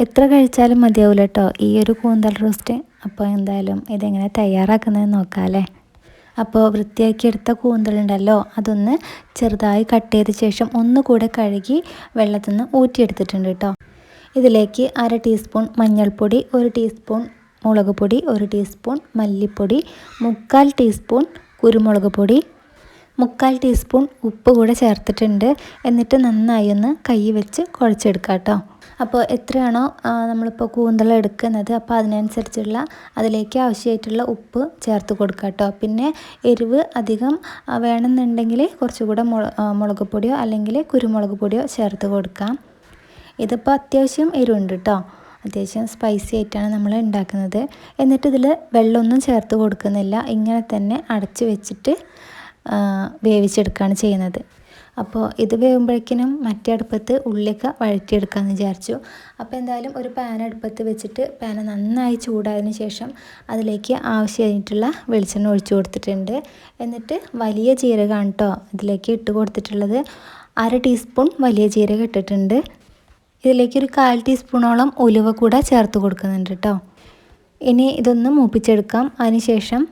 എത്ര കഴിച്ചാലും മതിയാവില്ല കേട്ടോ ഈ ഒരു കൂന്തൽ റോസ്റ്റ്. അപ്പോൾ എന്തായാലും ഇതെങ്ങനെ തയ്യാറാക്കുന്നതെന്ന് നോക്കാം അല്ലേ. അപ്പോൾ വൃത്തിയാക്കിയെടുത്ത കൂന്തലുണ്ടല്ലോ, അതൊന്ന് ചെറുതായി കട്ട് ചെയ്ത ശേഷം ഒന്നുകൂടെ കഴുകി വെള്ളത്തിൽ നിന്ന് ഊറ്റിയെടുത്തിട്ടുണ്ട് കേട്ടോ. ഇതിലേക്ക് 1/2 ടീസ്പൂൺ മഞ്ഞൾപ്പൊടി, 1 ടീസ്പൂൺ മുളക് പൊടി, 1 ടീസ്പൂൺ മല്ലിപ്പൊടി, 1/4 ടീസ്പൂൺ കുരുമുളക് പൊടി, 1/4 ടീസ്പൂൺ ഉപ്പ് കൂടെ ചേർത്തിട്ടുണ്ട്. എന്നിട്ട് നന്നായി ഒന്ന് കൈ വെച്ച് കുഴച്ചെടുക്കാം കേട്ടോ. അപ്പോൾ എത്രയാണോ നമ്മളിപ്പോൾ കൂന്തൽ എടുക്കുന്നത് അപ്പോൾ അതിനനുസരിച്ചുള്ള അതിലേക്ക് ആവശ്യമായിട്ടുള്ള ഉപ്പ് ചേർത്ത് കൊടുക്കുക കേട്ടോ. പിന്നെ എരിവ് അധികം വേണമെന്നുണ്ടെങ്കിൽ കുറച്ചുകൂടെ മുളക് പൊടിയോ അല്ലെങ്കിൽ കുരുമുളക് പൊടിയോ ചേർത്ത് കൊടുക്കാം. ഇതിപ്പോൾ അത്യാവശ്യം എരിവുണ്ട് കേട്ടോ, അത്യാവശ്യം സ്പൈസി ആയിട്ടാണ് നമ്മൾ ഉണ്ടാക്കുന്നത്. എന്നിട്ട് ഇതിൽ വെള്ളമൊന്നും ചേർത്ത് കൊടുക്കുന്നില്ല, ഇങ്ങനെ തന്നെ അടച്ച് വെച്ചിട്ട് വേവിച്ചെടുക്കുകയാണ് ചെയ്യുന്നത്. അപ്പോൾ ഇത് വേവുമ്പോഴേക്കിനും മറ്റേ അടുപ്പത്ത് ഉള്ളിയൊക്കെ വഴറ്റിയെടുക്കാമെന്ന് വിചാരിച്ചു. അപ്പോൾ എന്തായാലും ഒരു പാൻ അടുപ്പത്ത് വെച്ചിട്ട് പാൻ നന്നായി ചൂടായതിന് ശേഷം അതിലേക്ക് ആവശ്യമായിട്ടുള്ള വെളിച്ചെണ്ണ ഒഴിച്ചു കൊടുത്തിട്ടുണ്ട്. എന്നിട്ട് വലിയ ജീരകമാണ് കേട്ടോ ഇതിലേക്ക് ഇട്ട് കൊടുത്തിട്ടുള്ളത്. 1/2 ടീസ്പൂൺ വലിയ ജീരകം ഇട്ടിട്ടുണ്ട്. ഇതിലേക്ക് ഒരു 1/4 ടീസ്പൂണോളം ഉലുവ കൂടെ ചേർത്ത് കൊടുക്കുന്നുണ്ട് കേട്ടോ. ഇനി ഇതൊന്ന് മൂപ്പിച്ചെടുക്കാം. അതിനുശേഷം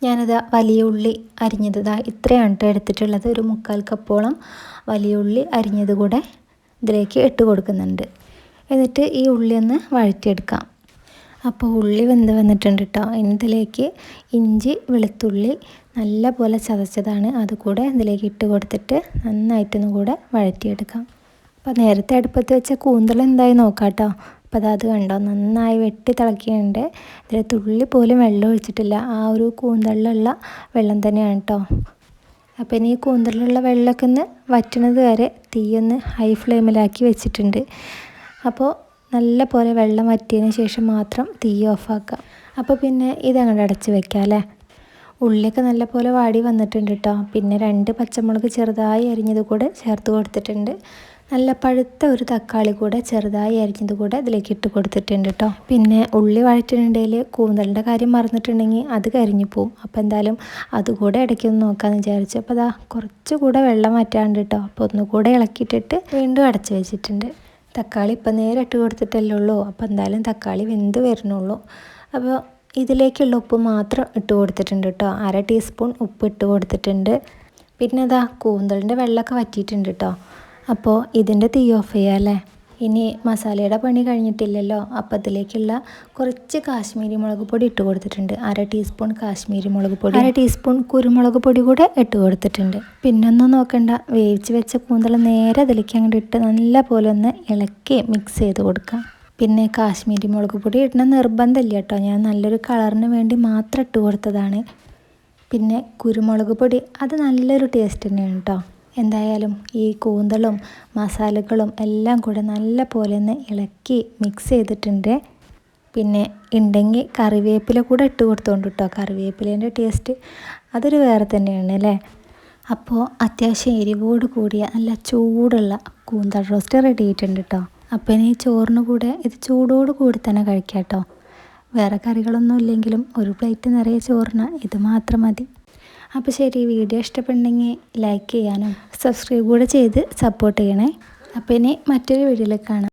ഞാനിത് വലിയ ഉള്ളി അരിഞ്ഞത് ഇത്രയാണ് കേട്ടോ എടുത്തിട്ടുള്ളത്. ഒരു 1/4 കപ്പോളം വലിയ ഉള്ളി അരിഞ്ഞത് കൂടെ ഇതിലേക്ക് ഇട്ട് കൊടുക്കുന്നുണ്ട്. എന്നിട്ട് ഈ ഉള്ളി ഒന്ന് വഴറ്റിയെടുക്കാം. അപ്പോൾ ഉള്ളി വെന്ത് വന്നിട്ടുണ്ട് കേട്ടോ. ഇനി ഇതിലേക്ക് ഇഞ്ചി വെളുത്തുള്ളി നല്ല പോലെ ചതച്ചതാണ് അതുകൂടെ ഇതിലേക്ക് ഇട്ട് കൊടുത്തിട്ട് നന്നായിട്ടൊന്നും കൂടെ വഴറ്റിയെടുക്കാം. അപ്പോൾ നേരത്തെ അടുപ്പത്ത് വെച്ച കൂന്തൽ എന്തായി നോക്കാം കേട്ടോ. അപ്പോൾ അത് കണ്ടോ നന്നായി വെട്ടി തിളക്കിയുണ്ട്. ഇതിൽ തുള്ളി പോലും വെള്ളം ഒഴിച്ചിട്ടില്ല, ആ ഒരു കൂന്തലിലുള്ള വെള്ളം തന്നെയാണ് കേട്ടോ. അപ്പോൾ ഇനി ഈ കൂന്തലിലുള്ള വെള്ളമൊക്കെ ഒന്ന് വറ്റുന്നത് വരെ തീയൊന്ന് ഹൈ ഫ്ലെയിമിലാക്കി വെച്ചിട്ടുണ്ട്. അപ്പോൾ നല്ല പോലെ വെള്ളം വറ്റിയതിന് ശേഷം മാത്രം തീ ഓഫാക്കാം. അപ്പോൾ പിന്നെ ഇതങ്ങോട്ട് അടച്ച് വെക്കാം അല്ലേ. ഉള്ളിയൊക്കെ നല്ല പോലെ വാടി വന്നിട്ടുണ്ട് കേട്ടോ. പിന്നെ 2 പച്ചമുളക് ചെറുതായി അരിഞ്ഞത് കൂടെ ചേർത്ത് കൊടുത്തിട്ടുണ്ട്. നല്ല പഴുത്ത ഒരു തക്കാളി കൂടെ ചെറുതായി അരിഞ്ഞത് കൂടെ ഇതിലേക്ക് ഇട്ട് കൊടുത്തിട്ടുണ്ട് കേട്ടോ. പിന്നെ ഉള്ളി വഴറ്റിനുണ്ടെങ്കിൽ കൂന്തലിൻ്റെ കാര്യം മറന്നിട്ടുണ്ടെങ്കിൽ അത് കരിഞ്ഞു പോവും. അപ്പോൾ എന്തായാലും അതുകൂടെ ഇടയ്ക്കൊന്ന് നോക്കാമെന്ന് വിചാരിച്ചു. അപ്പോൾ കുറച്ചുകൂടെ വെള്ളം മാറ്റാണ്ട് കേട്ടോ. അപ്പോൾ ഒന്നുകൂടെ ഇളക്കിയിട്ടിട്ട് വീണ്ടും അടച്ച് വെച്ചിട്ടുണ്ട്. തക്കാളി ഇപ്പം നേരെ ഇട്ട് കൊടുത്തിട്ടല്ലേ ഉള്ളൂ. അപ്പോൾ എന്തായാലും തക്കാളി വെന്ത് വരുന്നുള്ളൂ. അപ്പോൾ ഇതിലേക്കുള്ള ഉപ്പ് മാത്രം ഇട്ട് കൊടുത്തിട്ടുണ്ട് കേട്ടോ. 1/2 ടീസ്പൂൺ ഉപ്പ് ഇട്ട് കൊടുത്തിട്ടുണ്ട്. പിന്നെ കൂന്തലിൻ്റെ വെള്ളമൊക്കെ വറ്റിയിട്ടുണ്ട് കേട്ടോ. അപ്പോൾ ഇതിൻ്റെ തീ ഓഫ് ചെയ്യാം അല്ലേ. ഇനി മസാലയുടെ പണി കഴിഞ്ഞിട്ടില്ലല്ലോ. അപ്പോൾ അതിലേക്കുള്ള കുറച്ച് കാശ്മീരി മുളക് പൊടി ഇട്ട് കൊടുത്തിട്ടുണ്ട്. 1/2 ടീസ്പൂൺ കാശ്മീരി മുളക് പൊടി, 1/2 ടീസ്പൂൺ കുരുമുളക് പൊടി കൂടെ ഇട്ട് കൊടുത്തിട്ടുണ്ട്. പിന്നെ ഒന്നും നോക്കണ്ട, വേവിച്ച് വെച്ച കൂന്തൽ നേരെ അതിലേക്ക് അങ്ങോട്ട് ഇട്ട് നല്ല പോലെ ഒന്ന് ഇളക്കി മിക്സ് ചെയ്ത് കൊടുക്കാം. പിന്നെ കാശ്മീരി മുളക് പൊടി ഇടണ നിർബന്ധമില്ല കേട്ടോ, ഞാൻ നല്ലൊരു കളറിന് വേണ്ടി മാത്രം ഇട്ട് കൊടുത്തതാണ്. പിന്നെ കുരുമുളക് പൊടി അത് നല്ലൊരു ടേസ്റ്റ് തന്നെയാണ് കേട്ടോ. എന്തായാലും ഈ കൂന്തലും മസാലകളും എല്ലാം കൂടെ നല്ല പോലെ ഒന്ന് ഇളക്കി മിക്സ് ചെയ്തിട്ടുണ്ട്. പിന്നെ ഉണ്ടെങ്കിൽ കറിവേപ്പില കൂടെ ഇട്ട് കൊടുത്തോണ്ട് കേട്ടോ. കറിവേപ്പിലേൻ്റെ ടേസ്റ്റ് അതൊരു വേറെ തന്നെയാണ് അല്ലേ. അപ്പോൾ അത്യാവശ്യം എരിവോട് കൂടിയ നല്ല ചൂടുള്ള കൂന്തൽ റോസ്റ്റ് റെഡി ആയിട്ടുണ്ട് കേട്ടോ. അപ്പോൾ ഇനി ചോറിന് കൂടെ ഇത് ചൂടോട് കൂടി തന്നെ കഴിക്കാം കേട്ടോ. വേറെ കറികളൊന്നും ഇല്ലെങ്കിലും ഒരു പ്ലേറ്റ് നിറയെ ചോറിന് ഇത് മാത്രം മതി. അപ്പോൾ ശരി, വീഡിയോ ഇഷ്ടപ്പെടുന്നെങ്കിൽ ലൈക്ക് ചെയ്യാനും സബ്സ്ക്രൈബ് കൂടെ ചെയ്ത് സപ്പോർട്ട് ചെയ്യണേ. അപ്പോൾ ഇനി മറ്റൊരു വീഡിയോയിൽ കാണാം.